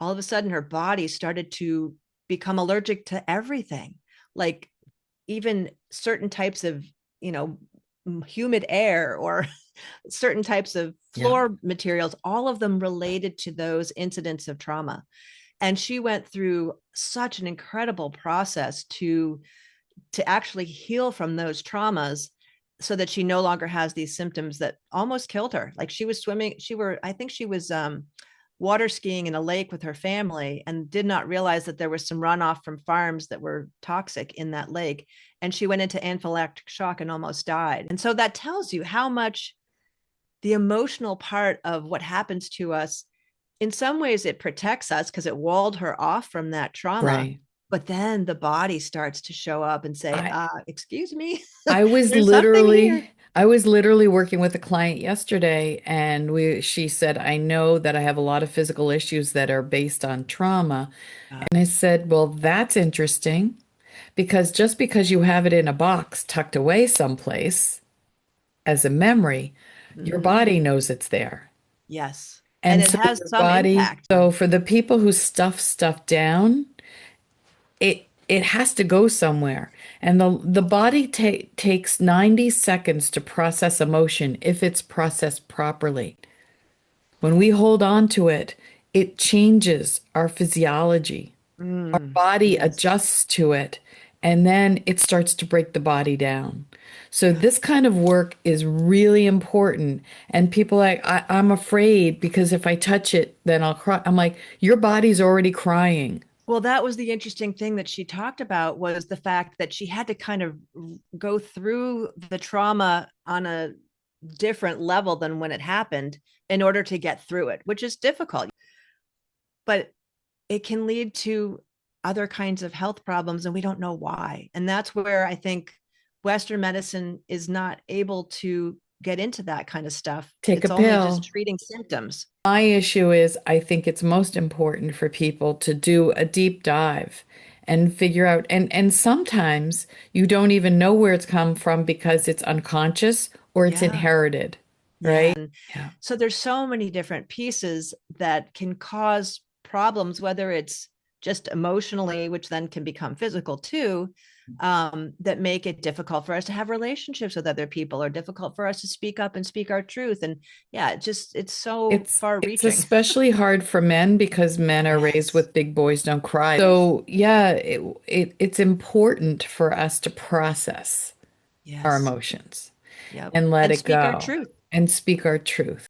all of a sudden her body started to become allergic to everything, like even certain types of, you know, humid air or certain types of Yeah. floor materials, all of them related to those incidents of trauma. And she went through such an incredible process to actually heal from those traumas so that she no longer has these symptoms that almost killed her. Like she was swimming, I think she was water skiing in a lake with her family and did not realize that there was some runoff from farms that were toxic in that lake. And she went into anaphylactic shock and almost died. And so that tells you how much the emotional part of what happens to us, in some ways it protects us because it walled her off from that trauma, Right. but then the body starts to show up and say, I excuse me, I was there's something here. literally I was literally working with a client yesterday and we she said, "I know that I have a lot of physical issues that are based on trauma." And I said, "Well, that's interesting because just because you have it in a box tucked away someplace as a memory, your Mm-hmm. body knows it's there." Yes. And And it so has your some body, impact. so for the people who stuff stuff down, it has to go somewhere. And the body takes 90 seconds to process emotion if it's processed properly. When we hold on to it, it changes our physiology. Body Yes. adjusts to it, and then it starts to break the body down. So this kind of work is really important. And people like, I'm afraid because if I touch it, then I'll cry. I'm like, your body's already crying. Well, that was the interesting thing that she talked about, was the fact that she had to kind of go through the trauma on a different level than when it happened in order to get through it, which is difficult, but it can lead to other kinds of health problems and we don't know why. And that's where I think Western medicine is not able to get into that kind of stuff. Take a It's only just pill. treating symptoms. My issue is I think it's most important for people to do a deep dive and figure out and sometimes you don't even know where it's come from because it's unconscious or it's Yeah. inherited, Yeah. right? And Yeah. so there's so many different pieces that can cause problems, whether it's just emotionally, which then can become physical too, that make it difficult for us to have relationships with other people, or difficult for us to speak up and speak our truth. And yeah, it's so far It's reaching. especially hard for men because men are raised Yes. with big boys don't cry. So yeah, it's important for us to process our Yes. emotions Yep. and let And it speak our go truth. and speak our truth.